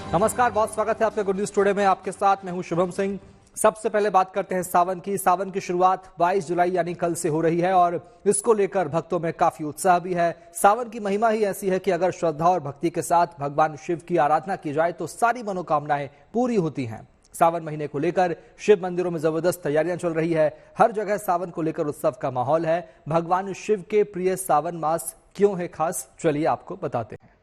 नमस्कार, बहुत स्वागत है आपका गुड न्यूज टुडे में। आपके साथ मैं हूं शुभम सिंह। सबसे पहले बात करते हैं सावन की। सावन की शुरुआत 22 जुलाई यानी कल से हो रही है और इसको लेकर भक्तों में काफी उत्साह भी है। सावन की महिमा ही ऐसी है कि अगर श्रद्धा और भक्ति के साथ भगवान शिव की आराधना की जाए तो सारी मनोकामनाएं पूरी होती हैं। सावन महीने को लेकर शिव मंदिरों में जबरदस्त तैयारियां चल रही है। हर जगह सावन को लेकर उत्सव का माहौल है। भगवान शिव के प्रिय सावन मास क्यों है खास, चलिए आपको बताते हैं।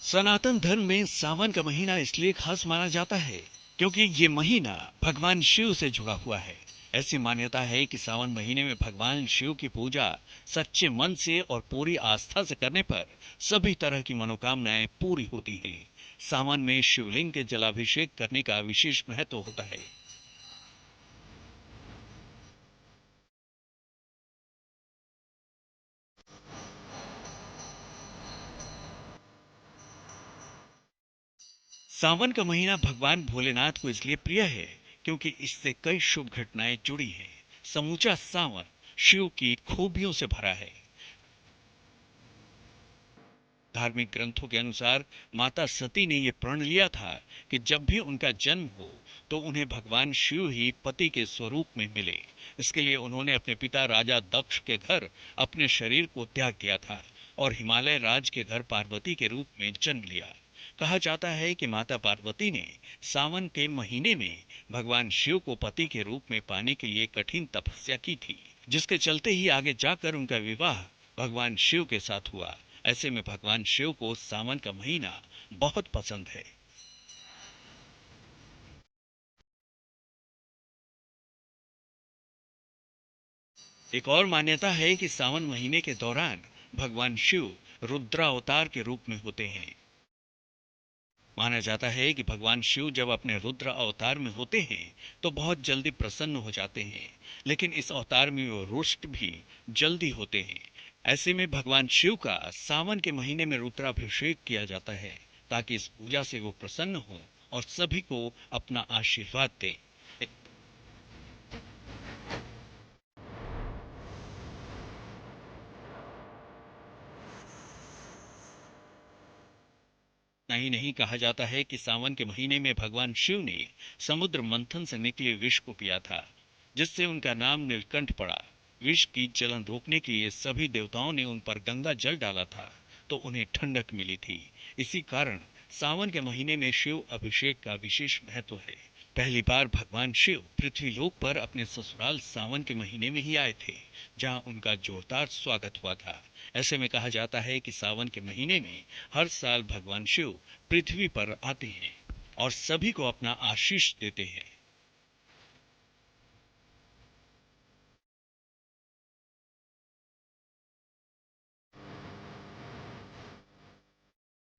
सनातन धर्म में सावन का महीना इसलिए खास माना जाता है क्योंकि ये महीना भगवान शिव से जुड़ा हुआ है। ऐसी मान्यता है कि सावन महीने में भगवान शिव की पूजा सच्चे मन से और पूरी आस्था से करने पर सभी तरह की मनोकामनाएं पूरी होती हैं। सावन में शिवलिंग के जलाभिषेक करने का विशेष महत्व होता है। सावन का महीना भगवान भोलेनाथ को इसलिए प्रिय है क्योंकि इससे कई शुभ घटनाएं जुड़ी हैं। समूचा सावन शिव की खूबियों से भरा है। धार्मिक ग्रंथों के अनुसार माता सती ने यह प्रण लिया था कि जब भी उनका जन्म हो तो उन्हें भगवान शिव ही पति के स्वरूप में मिले। इसके लिए उन्होंने अपने पिता राजा दक्ष के घर अपने शरीर को त्याग दिया था और हिमालय राज के घर पार्वती के रूप में जन्म लिया। कहा जाता है कि माता पार्वती ने सावन के महीने में भगवान शिव को पति के रूप में पाने के लिए कठिन तपस्या की थी, जिसके चलते ही आगे जाकर उनका विवाह भगवान शिव के साथ हुआ। ऐसे में भगवान शिव को सावन का महीना बहुत पसंद है। एक और मान्यता है कि सावन महीने के दौरान भगवान शिव रुद्रावतार के रूप में होते हैं। माना जाता है कि भगवान शिव जब अपने रुद्र अवतार में होते हैं तो बहुत जल्दी प्रसन्न हो जाते हैं, लेकिन इस अवतार में वो रुष्ट भी जल्दी होते हैं। ऐसे में भगवान शिव का सावन के महीने में रुद्राभिषेक किया जाता है ताकि इस पूजा से वो प्रसन्न हो और सभी को अपना आशीर्वाद दे। नहीं नहीं, कहा जाता है कि सावन के महीने में भगवान शिव ने समुद्र मंथन से निकले विष को पिया था, जिससे उनका नाम नीलकंठ पड़ा। विष की जलन रोकने के लिए सभी देवताओं ने उन पर गंगा जल डाला था तो उन्हें ठंडक मिली थी। इसी कारण सावन के महीने में शिव अभिषेक का विशेष महत्व है। पहली बार भगवान शिव पृथ्वी लोक पर अपने ससुराल सावन के महीने में ही आए थे, जहां उनका जोरदार स्वागत हुआ था। ऐसे में कहा जाता है कि सावन के महीने में हर साल भगवान शिव पृथ्वी पर आते हैं और सभी को अपना आशीष देते हैं।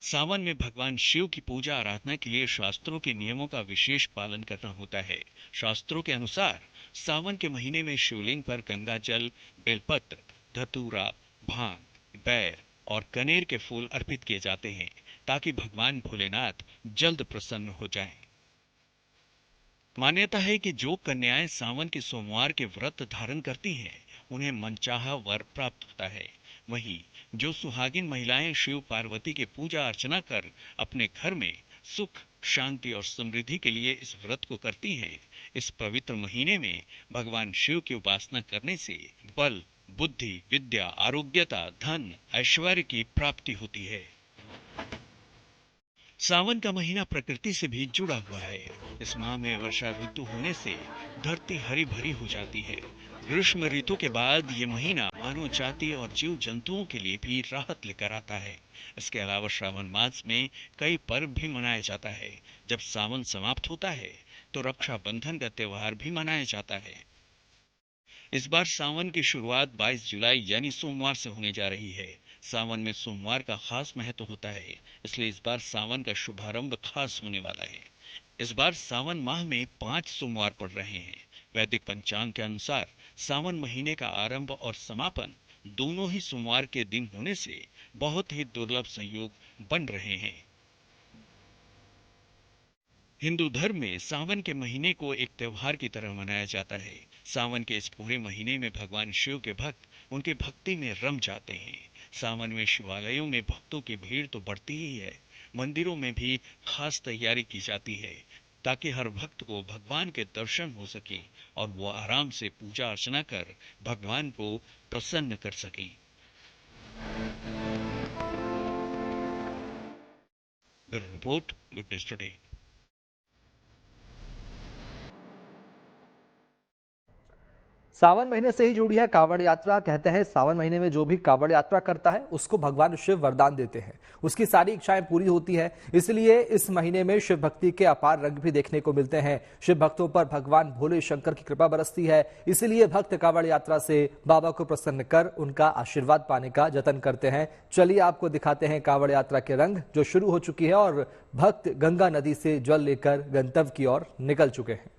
सावन में भगवान शिव की पूजा आराधना के लिए शास्त्रों के नियमों का विशेष पालन करना होता है। शास्त्रों के अनुसार सावन के महीने में शिवलिंग पर गंगा जल, बेलपत्र, धतूरा, भांग, बैर और कनेर के फूल अर्पित किए जाते हैं ताकि भगवान भोलेनाथ जल्द प्रसन्न हो जाएं। मान्यता है कि जो कन्याएं सावन के सोमवार के व्रत धारण करती हैं उन्हें मनचाहा वर प्राप्त होता है। वहीं जो सुहागिन महिलाएं शिव पार्वती की पूजा अर्चना कर अपने घर में सुख, शांति और समृद्धि के लिए इस व्रत को करती हैं, इस पवित्र महीने में भगवान शिव की उपासना करने से बल, बुद्धि, विद्या, आरोग्यता, धन, ऐश्वर्य की प्राप्ति होती है। सावन का महीना प्रकृति से भी जुड़ा हुआ है। इस माह में वर्षा ऋतु होने से धरती हरी भरी हो जाती है। ग्रीष्म ऋतु के बाद ये महीना मानव जाति और जीव जंतुओं के लिए भी राहत लेकर आता है। इसके अलावा श्रावण मास में कई पर्व भी मनाया जाता है। जब सावन समाप्त होता है तो रक्षाबंधन का त्योहार भी मनाया जाता है। इस बार सावन की शुरुआत 22 जुलाई यानी सोमवार से होने जा रही है। सावन में सोमवार का खास महत्व होता है, इसलिए इस बार सावन का शुभारंभ खास होने वाला है। इस बार सावन माह में 5 सोमवार पड़ रहे हैं। वैदिक पंचांग के अनुसार सावन महीने का आरंभ और समापन दोनों ही सोमवार के दिन होने से बहुत ही दुर्लभ संयोग बन रहे हैं। हिंदू धर्म में सावन के महीने को एक त्योहार की तरह मनाया जाता है। सावन के इस पूरे महीने में भगवान शिव के भक्त उनके भक्ति में रम जाते हैं। सावन में शिवालयों में भक्तों की भीड़ तो बढ़ती ही है, मंदिरों में भी खास तैयारी की जाती है ताकि हर भक्त को भगवान के दर्शन हो सके और वो आराम से पूजा अर्चना कर भगवान को प्रसन्न कर सके। Report good news today. सावन महीने से ही जुड़ी है कांवड़ यात्रा। कहते हैं सावन महीने में जो भी कांवड़ यात्रा करता है उसको भगवान शिव वरदान देते हैं, उसकी सारी इच्छाएं पूरी होती है। इसलिए इस महीने में शिव भक्ति के अपार रंग भी देखने को मिलते हैं। शिव भक्तों पर भगवान भोले शंकर की कृपा बरसती है। इसलिए भक्त कांवड़ यात्रा से बाबा को प्रसन्न कर उनका आशीर्वाद पाने का जतन करते हैं। चलिए आपको दिखाते हैं कांवड़ यात्रा के रंग जो शुरू हो चुकी है और भक्त गंगा नदी से जल लेकर गंतव्य की ओर निकल चुके हैं।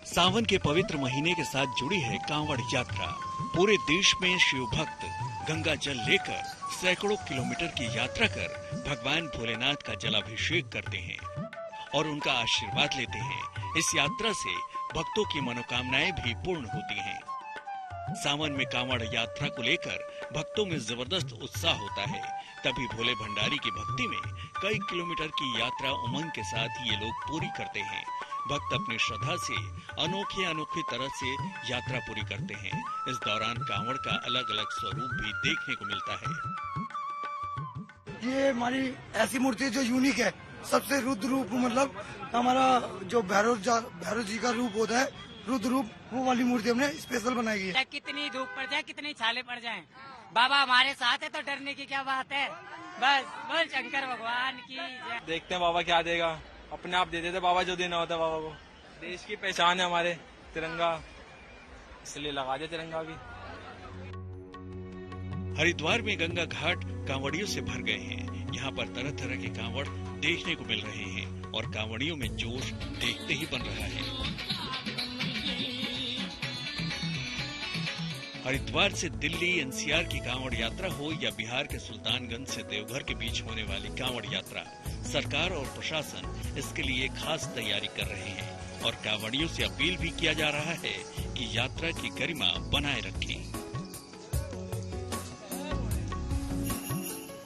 सावन के पवित्र महीने के साथ जुड़ी है कांवड़ यात्रा। पूरे देश में शिव भक्त गंगा जल लेकर सैकड़ों किलोमीटर की यात्रा कर भगवान भोलेनाथ का जलाभिषेक करते हैं और उनका आशीर्वाद लेते हैं। इस यात्रा से भक्तों की मनोकामनाएं भी पूर्ण होती हैं। सावन में कांवड़ यात्रा को लेकर भक्तों में जबरदस्त उत्साह होता है। तभी भोले भंडारी की भक्ति में कई किलोमीटर की यात्रा उमंग के साथ ये लोग पूरी करते हैं। भक्त अपनी श्रद्धा से अनोखी तरह से यात्रा पूरी करते हैं। इस दौरान कांवड़ का अलग अलग स्वरूप भी देखने को मिलता है। ये हमारी ऐसी मूर्ति है जो यूनिक है, सबसे रुद्र रूप, मतलब हमारा जो भैरव जी का रूप होता है, रुद्र रूप, वो वाली मूर्ति हमने स्पेशल बनाई है। कितनी धूप पड़ जाए, कितनी छाले पड़ जाएं, बाबा हमारे साथ है तो डरने की क्या बात है। बस बोल शंकर भगवान की जय। देखते हैं बाबा क्या देगा, अपने आप दे देते बाबा, जो देना होता है बाबा को। देश की पहचान है हमारे तिरंगा, इसलिए लगा दे तिरंगा भी। हरिद्वार में गंगा घाट कांवड़ियों से भर गए हैं। यहाँ पर तरह तरह के कांवड़ देखने को मिल रहे हैं और कांवड़ियों में जोश देखते ही बन रहा है। हरिद्वार से दिल्ली एनसीआर की कांवड़ यात्रा हो या बिहार के सुल्तानगंज से देवघर के बीच होने वाली कांवड़ यात्रा, सरकार और प्रशासन इसके लिए खास तैयारी कर रहे हैं और कांवड़ियों से अपील भी किया जा रहा है कि यात्रा की गरिमा बनाए रखें।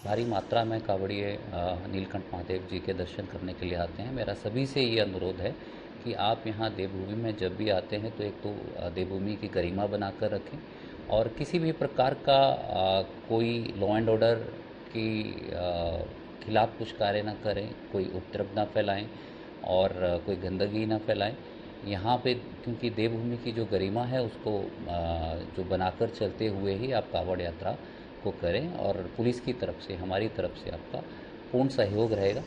भारी मात्रा में कांवड़िए नीलकंठ महादेव जी के दर्शन करने के लिए आते हैं। मेरा सभी से ये अनुरोध है कि आप यहाँ देवभूमि में जब भी आते हैं तो एक तो देवभूमि की गरिमा बनाकर रखें और किसी भी प्रकार का कोई लॉ एंड ऑर्डर की खिलाफ कुछ कार्य न करें, कोई उपद्रव न फैलाएं और कोई गंदगी न फैलाएं। यहाँ पे क्योंकि देवभूमि की जो गरिमा है उसको जो बनाकर चलते हुए ही आप कांवड़ यात्रा को करें और पुलिस की तरफ से, हमारी तरफ से आपका पूर्ण सहयोग रहेगा।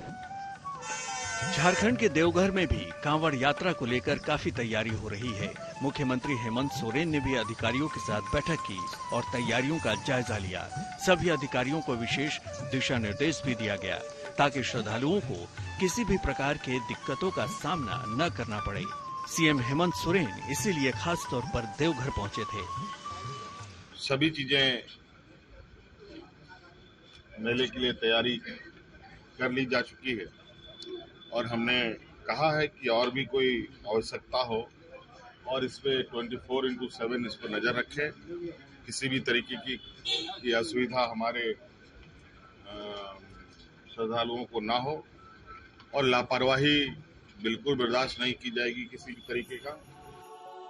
झारखंड के देवघर में भी कांवड़ यात्रा को लेकर काफी तैयारी हो रही है। मुख्यमंत्री हेमंत सोरेन ने भी अधिकारियों के साथ बैठक की और तैयारियों का जायजा लिया। सभी अधिकारियों को विशेष दिशा निर्देश भी दिया गया ताकि श्रद्धालुओं को किसी भी प्रकार के दिक्कतों का सामना न करना पड़े। सीएम हेमंत सोरेन इसीलिए खास तौर पर देवघर पहुंचे थे। सभी चीजें मेले के लिए तैयारी कर ली जा चुकी है और हमने कहा है कि और भी कोई आवश्यकता हो और इस पे 24/7 इस पर नजर रखें। किसी भी तरीके की असुविधा हमारे श्रद्धालुओं को ना हो और लापरवाही बिल्कुल बर्दाश्त नहीं की जाएगी किसी भी तरीके का।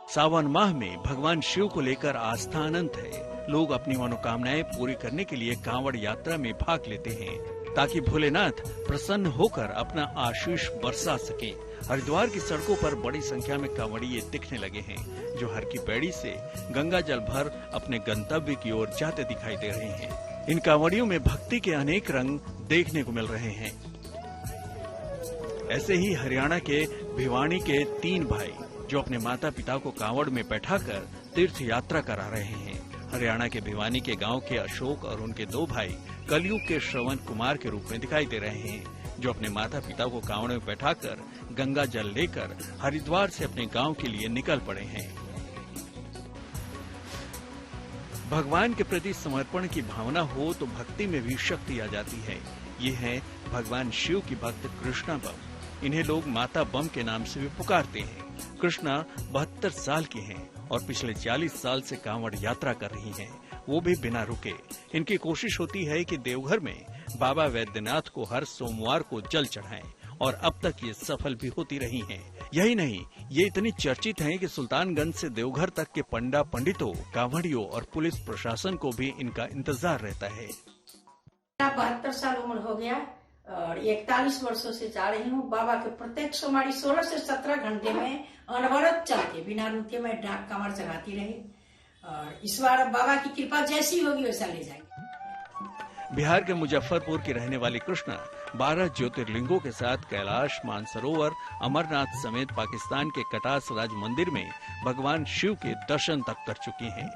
सावन माह में भगवान शिव को लेकर आस्था अनंत है। लोग अपनी मनोकामनाएं पूरी करने के लिए कांवड़ यात्रा में भाग लेते हैं ताकि भोलेनाथ प्रसन्न होकर अपना आशीष बरसा सके। हरिद्वार की सड़कों पर बड़ी संख्या में कांवड़िये दिखने लगे हैं जो हर की पैड़ी से गंगा जल भर अपने गंतव्य की ओर जाते दिखाई दे रहे हैं। इन कांवड़ियों में भक्ति के अनेक रंग देखने को मिल रहे हैं। ऐसे ही हरियाणा के भिवानी के 3 भाई जो अपने माता पिता को कांवड़ में बैठाकर तीर्थ यात्रा करा रहे हैं। हरियाणा के भिवानी के गांव के अशोक और उनके 2 भाई कलयुग के श्रवण कुमार के रूप में दिखाई दे रहे हैं, जो अपने माता पिता को कांवड़ में बैठाकर गंगा जल लेकर हरिद्वार से अपने गांव के लिए निकल पड़े हैं। भगवान के प्रति समर्पण की भावना हो तो भक्ति में भी शक्ति आ जाती है। ये है भगवान शिव की भक्त कृष्णा बम। इन्हें लोग माता बम के नाम से भी पुकारते हैं। कृष्णा 72 साल की हैं और पिछले 40 साल से कांवड़ यात्रा कर रही हैं, वो भी बिना रुके। इनकी कोशिश होती है कि देवघर में बाबा वैद्यनाथ को हर सोमवार को जल चढ़ाएं और अब तक ये सफल भी होती रही हैं। यही नहीं, ये इतनी चर्चित हैं कि सुल्तानगंज से देवघर तक के पंडा पंडितों, कांवड़ियों और पुलिस प्रशासन को भी इनका इंतजार रहता है। 72 साल उम्र हो गया और 41 वर्षों से जा रही हूँ। बाबा के प्रत्येक सोमवारी 16 से 17 घंटे में अनवरत चलते बिना रुके मैं डाक कमर चढ़ाती रही और इस बार बाबा की कृपा जैसी होगी वैसा ले जाएंगे। बिहार के मुजफ्फरपुर की रहने वाली कृष्णा 12 ज्योतिर्लिंगों के साथ कैलाश, मानसरोवर, अमरनाथ समेत पाकिस्तान के कटास राज मंदिर में भगवान शिव के दर्शन तक कर चुकी हैं।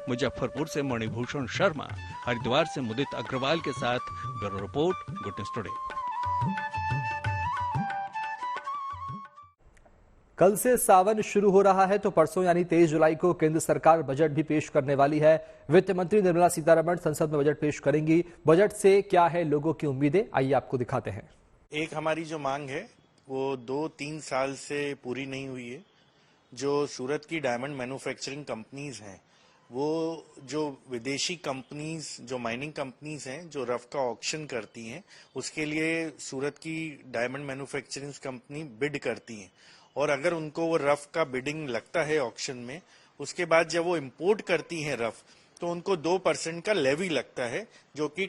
मुजफ्फरपुर से मणिभूषण शर्मा, हरिद्वार से मुदित अग्रवाल के साथ bureau report, good news today. कल से सावन शुरू हो रहा है तो परसों यानी 23 जुलाई को केंद्र सरकार बजट भी पेश करने वाली है। वित्त मंत्री निर्मला सीतारमण संसद में बजट पेश करेंगी। बजट से क्या है लोगों की उम्मीदें, आइए आपको दिखाते हैं। एक हमारी जो मांग है वो 2-3 साल से पूरी नहीं हुई है। जो सूरत की डायमंड मैन्युफैक्चरिंग कंपनीज हैं, वो जो विदेशी कंपनीज, जो माइनिंग कंपनीज हैं, जो रफ का ऑक्शन करती हैं, उसके लिए सूरत की डायमंड मैन्युफैक्चरिंग कंपनी बिड करती हैं और अगर उनको वो रफ का बिडिंग लगता है ऑक्शन में, उसके बाद जब वो इंपोर्ट करती हैं रफ, तो उनको 2% का लेवी लगता है जो कि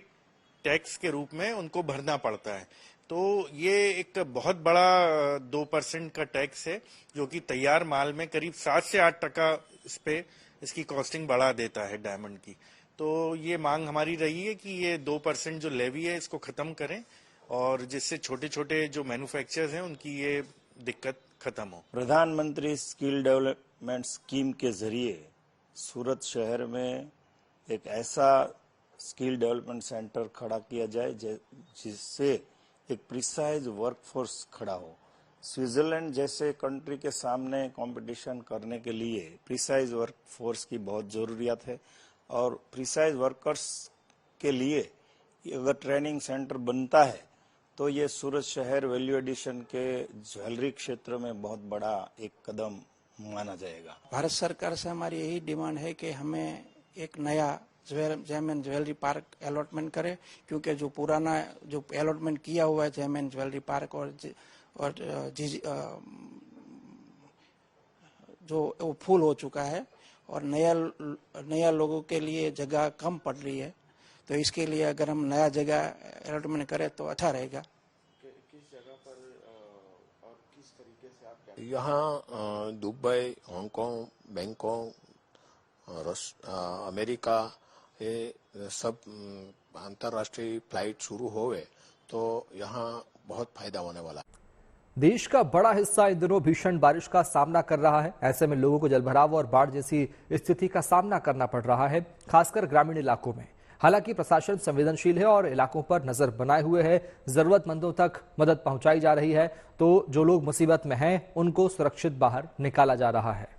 टैक्स के रूप में उनको भरना पड़ता है। तो ये एक बहुत बड़ा 2% का टैक्स है जो कि तैयार माल में करीब 7 से 8% इस पे इसकी कॉस्टिंग बढ़ा देता है डायमंड की। तो ये मांग हमारी रही है कि ये 2% जो लेवी है इसको खत्म करें और जिससे छोटे छोटे जो मैन्युफैक्चरर्स हैं उनकी ये दिक्कत खत्म हो। प्रधानमंत्री स्किल डेवलपमेंट स्कीम के जरिए सूरत शहर में एक ऐसा स्किल डेवलपमेंट सेंटर खड़ा किया जाए जिससे एक प्रिसाइज वर्कफोर्स खड़ा हो। स्विट्जरलैंड जैसे कंट्री के सामने कंपटीशन करने के लिए प्रिसाइज वर्कफोर्स की बहुत जरूरियत है और प्रिसाइज वर्कर्स के लिए अगर ट्रेनिंग सेंटर बनता है तो ये सूरत शहर वैल्यू एडिशन के ज्वेलरी क्षेत्र में बहुत बड़ा एक कदम माना जाएगा। भारत सरकार से हमारी यही डिमांड है कि हमें एक नया जेमन ज्वेलरी पार्क अलॉटमेंट करे, क्योंकि जो पुराना जो अलॉटमेंट किया हुआ है जेमन ज्वेलरी पार्क और जो वो फुल हो चुका है और नया लोगों के लिए जगह कम पड़ रही है, तो इसके लिए अगर हम नया जगह अलॉटमेंट करें तो अच्छा रहेगा। किस जगह पर और किस तरीके से आप यहाँ दुबई, हांगकांग, बैंकॉक, अमेरिका, ये सब अंतर्राष्ट्रीय फ्लाइट शुरू होवे तो यहाँ बहुत फायदा होने वाला है। देश का बड़ा हिस्सा इन दिनों भीषण बारिश का सामना कर रहा है। ऐसे में लोगों को जलभराव और बाढ़ जैसी स्थिति का सामना करना पड़ रहा है, खासकर ग्रामीण इलाकों में। हालांकि प्रशासन संवेदनशील है और इलाकों पर नजर बनाए हुए है। जरूरतमंदों तक मदद पहुंचाई जा रही है, तो जो लोग मुसीबत में हैं उनको सुरक्षित बाहर निकाला जा रहा है।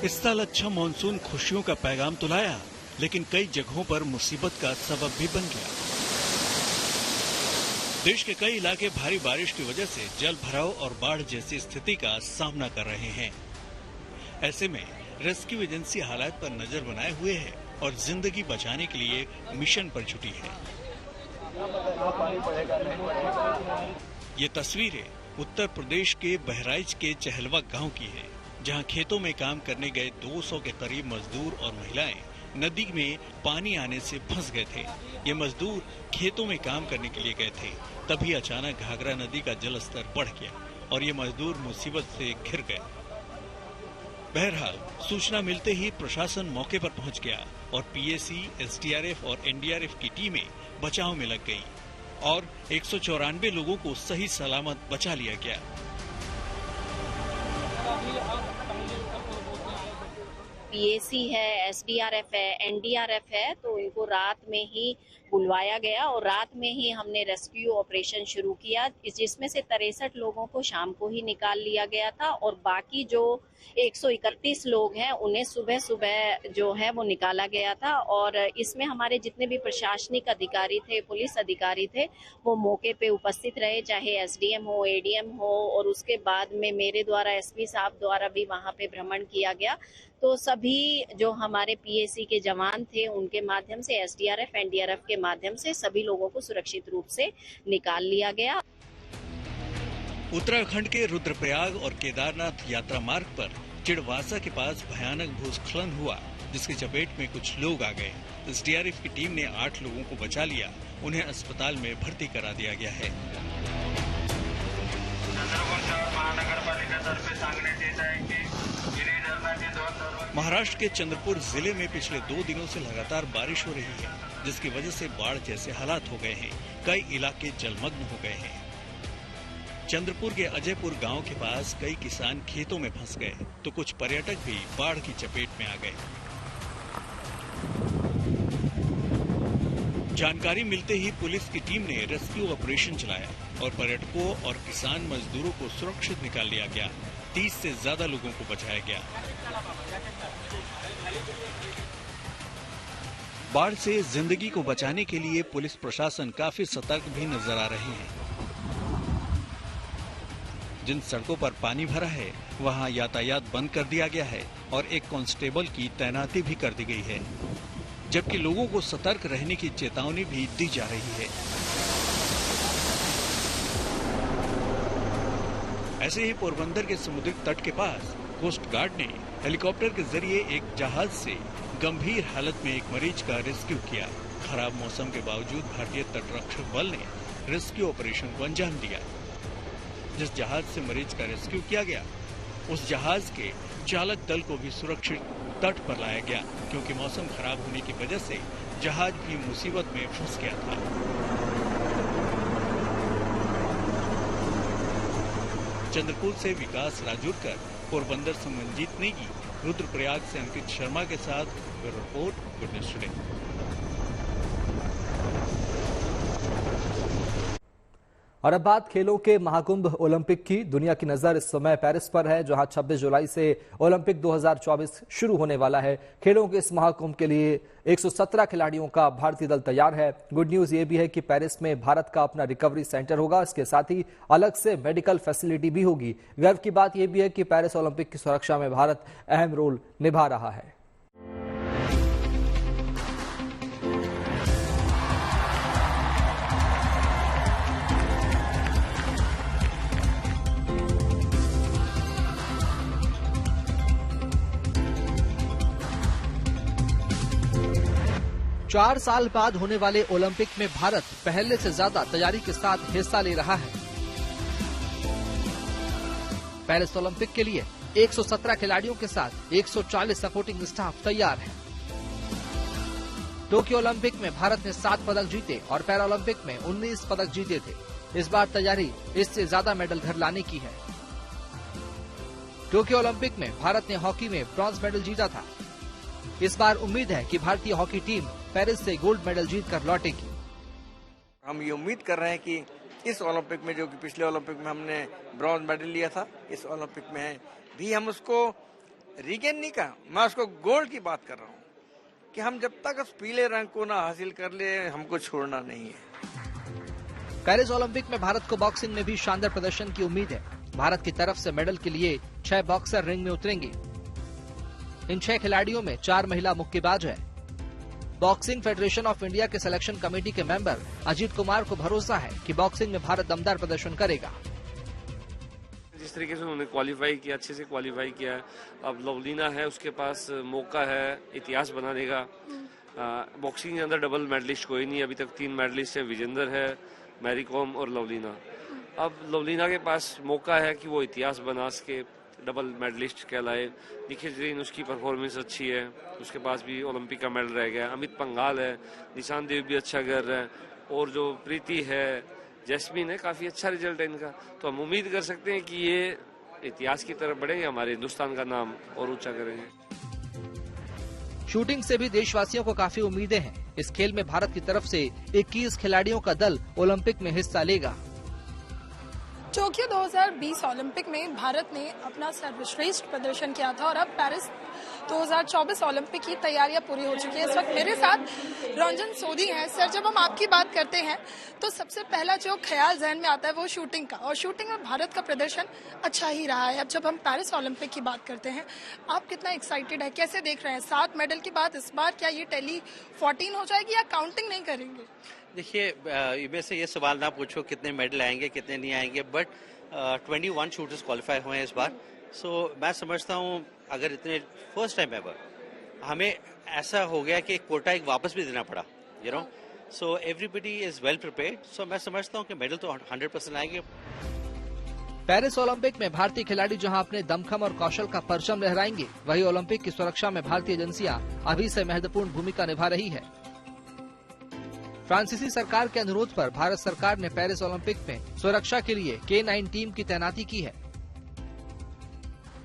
इस साल अच्छा मानसून खुशियों का पैगाम तो लाया, लेकिन कई जगहों पर मुसीबत का सबब भी बन गया। देश के कई इलाके भारी बारिश की वजह से जल भराव और बाढ़ जैसी स्थिति का सामना कर रहे हैं। ऐसे में रेस्क्यू एजेंसी हालात पर नजर बनाए हुए है और जिंदगी बचाने के लिए मिशन पर जुटी है। ये तस्वीरें उत्तर प्रदेश के बहराइच के चहलवा गांव की है, जहां खेतों में काम करने गए 200 के करीब मजदूर और महिलाएं नदी में पानी आने से फंस गए थे। ये मजदूर खेतों में काम करने के लिए गए थे, तभी अचानक घाघरा नदी का जल स्तर बढ़ गया और ये मजदूर मुसीबत से घिर गए। बहरहाल सूचना मिलते ही प्रशासन मौके पर पहुंच गया और पीएसी, एसडीआरएफ और एनडीआरएफ की टीमें बचाव में लग गई और 194 लोगों को सही सलामत बचा लिया गया। पीएसी है, एसडीआरएफ है, एनडीआरएफ है, तो इनको रात में ही बुलवाया गया और रात में ही हमने रेस्क्यू ऑपरेशन शुरू किया, जिसमें से 63 लोगों को शाम को ही निकाल लिया गया था और बाकी जो 131 लोग हैं उन्हें सुबह सुबह जो है वो निकाला गया था। और इसमें हमारे जितने भी प्रशासनिक अधिकारी थे, पुलिस अधिकारी थे, वो मौके पे उपस्थित रहे, चाहे एसडीएम हो, एडीएम हो, और उसके बाद में मेरे द्वारा, एसपी साहब द्वारा भी वहां पे भ्रमण किया गया। तो सभी जो हमारे पीएसी के जवान थे उनके माध्यम से, एसडीआरएफ, एनडीआरएफ के माध्यम से सभी लोगों को सुरक्षित रूप से निकाल लिया गया। उत्तराखंड के रुद्रप्रयाग और केदारनाथ यात्रा मार्ग पर चिड़वासा के पास भयानक भूस्खलन हुआ, जिसकी चपेट में कुछ लोग आ गए। एसडीआरएफ की टीम ने 8 लोगों को बचा लिया, उन्हें अस्पताल में भर्ती करा दिया गया है। महाराष्ट्र के चंद्रपुर जिले में पिछले 2 दिनों से लगातार बारिश हो रही है, जिसकी वजह से बाढ़ जैसे हालात हो गए हैं। कई इलाके जलमग्न हो गए हैं। चंद्रपुर के अजयपुर गांव के पास कई किसान खेतों में फंस गए, तो कुछ पर्यटक भी बाढ़ की चपेट में आ गए। जानकारी मिलते ही पुलिस की टीम ने रेस्क्यू ऑपरेशन चलाया और पर्यटकों और किसान मजदूरों को सुरक्षित निकाल लिया गया। 30 से ज्यादा लोगों को बचाया गया। बाढ़ से जिंदगी को बचाने के लिए पुलिस प्रशासन काफी सतर्क भी नजर आ रहे हैं। जिन सड़कों पर पानी भरा है वहां यातायात बंद कर दिया गया है और एक कांस्टेबल की तैनाती भी कर दी गई है, जबकि लोगों को सतर्क रहने की चेतावनी भी दी जा रही है। ऐसे ही पोरबंदर के समुद्री तट के पास कोस्ट गार्ड ने हेलीकॉप्टर के जरिए एक जहाज से गंभीर हालत में एक मरीज का रेस्क्यू किया। खराब मौसम के बावजूद भारतीय तटरक्षक बल ने रेस्क्यू ऑपरेशन को अंजाम दिया। जिस जहाज से मरीज का रेस्क्यू किया गया, उस जहाज के चालक दल को भी सुरक्षित तट पर लाया गया, क्योंकि मौसम खराब होने की वजह से जहाज भी मुसीबत में फंस गया था। चंद्रपुर से विकास राजूरकर, पोरबंदर से मंजीत नेगी, रुद्रप्रयाग से अंकित शर्मा के साथ रिपोर्ट, गुड न्यूज टुडे। और अब बात खेलों के महाकुंभ ओलंपिक की। दुनिया की नजर इस समय पेरिस पर है, जहां 26 जुलाई से ओलंपिक 2024 शुरू होने वाला है। खेलों के इस महाकुंभ के लिए 117 खिलाड़ियों का भारतीय दल तैयार है। गुड न्यूज ये भी है कि पेरिस में भारत का अपना रिकवरी सेंटर होगा, इसके साथ ही अलग से मेडिकल फैसिलिटी भी होगी। गर्व की बात यह भी है कि पेरिस ओलंपिक की सुरक्षा में भारत अहम रोल निभा रहा है। चार साल बाद होने वाले ओलंपिक में भारत पहले से ज्यादा तैयारी के साथ हिस्सा ले रहा है। पेरिस ओलंपिक के लिए 117 खिलाड़ियों के साथ 140 सपोर्टिंग स्टाफ तैयार है। टोक्यो ओलंपिक में भारत ने 7 पदक जीते और पैरालंपिक में 19 पदक जीते थे। इस बार तैयारी इससे ज्यादा मेडल घर लाने की है। टोक्यो ओलंपिक में भारत ने हॉकी में ब्रॉन्ज मेडल जीता था। इस बार उम्मीद है कि भारतीय हॉकी टीम पेरिस से गोल्ड मेडल जीतकर लौटेगी। हम ये उम्मीद कर रहे हैं कि इस ओलंपिक में, जो कि पिछले ओलंपिक में हमने ब्रॉन्ज मेडल लिया था, इस ओलंपिक में भी हम उसको रीगेन नहीं कहा, मैं उसको गोल्ड की बात कर रहा हूँ कि हम जब तक उस पीले रंग को ना हासिल कर ले, हमको छोड़ना नहीं है। पेरिस ओलंपिक में भारत को बॉक्सिंग में भी शानदार प्रदर्शन की उम्मीद है। भारत की तरफ से मेडल के लिए 6 बॉक्सर रिंग में उतरेंगे। इन 6 खिलाड़ियों में 4 महिला मुक्केबाज है। बॉक्सिंग फेडरेशन ऑफ इंडिया के सिलेक्शन कमेटी के मेंबर अजीत कुमार को भरोसा है कि बॉक्सिंग में भारत दमदार प्रदर्शन करेगा। जिस तरीके से उन्होंने क्वालिफाई किया, अच्छे से क्वालिफाई किया है। अब लवलीना है, उसके पास मौका है इतिहास बनाने का। बॉक्सिंग के अंदर डबल मेडलिस्ट कोई नहीं, अभी तक 3 मेडलिस्ट है, विजेंदर है, मैरी कॉम और लवलीना। अब लवलीना के पास मौका है कि वो इतिहास बना सके, डबल मेडलिस्ट कहलाए। निखिल जरीन उसकी परफॉर्मेंस अच्छी है, उसके पास भी ओलंपिक का मेडल रह गया। अमित पंघाल है, निशान देव भी अच्छा कर रहे हैं, और जो प्रीति है, जैस्मीन है, काफ़ी अच्छा रिजल्ट है इनका। तो हम उम्मीद कर सकते हैं कि ये इतिहास की तरफ बढ़ेंगे, हमारे हिंदुस्तान का नाम और ऊंचा करेंगे। शूटिंग से भी देशवासियों को काफी उम्मीदें हैं। इस खेल में भारत की तरफ से 21 खिलाड़ियों का दल ओलंपिक में हिस्सा लेगा। टोक्यो 2020 ओलंपिक में भारत ने अपना सर्वश्रेष्ठ प्रदर्शन किया था और अब पेरिस 2024 ओलंपिक की तैयारियां पूरी हो चुकी है। इस वक्त मेरे साथ रंजन सोधी हैं। सर, जब हम आपकी बात करते हैं तो सबसे पहला जो ख्याल जहन में आता है वो शूटिंग का, और शूटिंग में भारत का प्रदर्शन अच्छा ही रहा है। अब जब हम पेरिस ओलंपिक की बात करते हैं, आप कितना एक्साइटेड है, कैसे देख रहे हैं? 7 मेडल के बाद इस बार क्या ये टैली 14 हो जाएगी या काउंटिंग नहीं करेंगे? देखिए, वैसे ये सवाल ना पूछो कितने मेडल आएंगे कितने नहीं आएंगे, बट 21 शूटर्स क्वालिफाई हुए हैं इस बार। सो मैं समझता हूँ अगर इतने फर्स्ट टाइम एवर हमें ऐसा हो गया कि कोटा एक वापस भी देना पड़ा, you know, so everybody is well prepared. So मैं समझता हूँ कि मेडल तो 100% आएंगे। पेरिस ओलंपिक में भारतीय खिलाड़ी जहां अपने दमखम और कौशल का परचम लहराएंगे, वहीं ओलंपिक की सुरक्षा में भारतीय एजेंसियां अभी से महत्वपूर्ण भूमिका निभा रही है। फ्रांसीसी सरकार के अनुरोध पर भारत सरकार ने पेरिस ओलंपिक में सुरक्षा के लिए K9 टीम की तैनाती की है।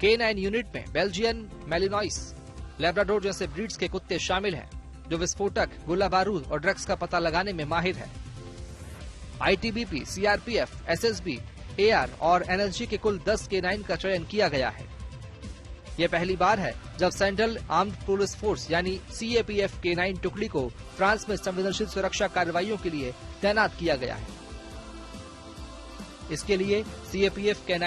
K9 यूनिट में बेल्जियन, मैलिनॉइस, लैब्राडोर जैसे ब्रीड्स के कुत्ते शामिल हैं, जो विस्फोटक, गोला बारूद और ड्रग्स का पता लगाने में माहिर है। ITBP, CRPF, SSB, AR और NSG के कुल 10 K9 का चयन किया गया है। यह पहली बार है जब सेंट्रल आर्म्ड पुलिस फोर्स यानी CAPF K9 टुकड़ी को फ्रांस में संवेदनशील सुरक्षा कार्रवाइयों के लिए तैनात किया गया है। इसके लिए CAPF K9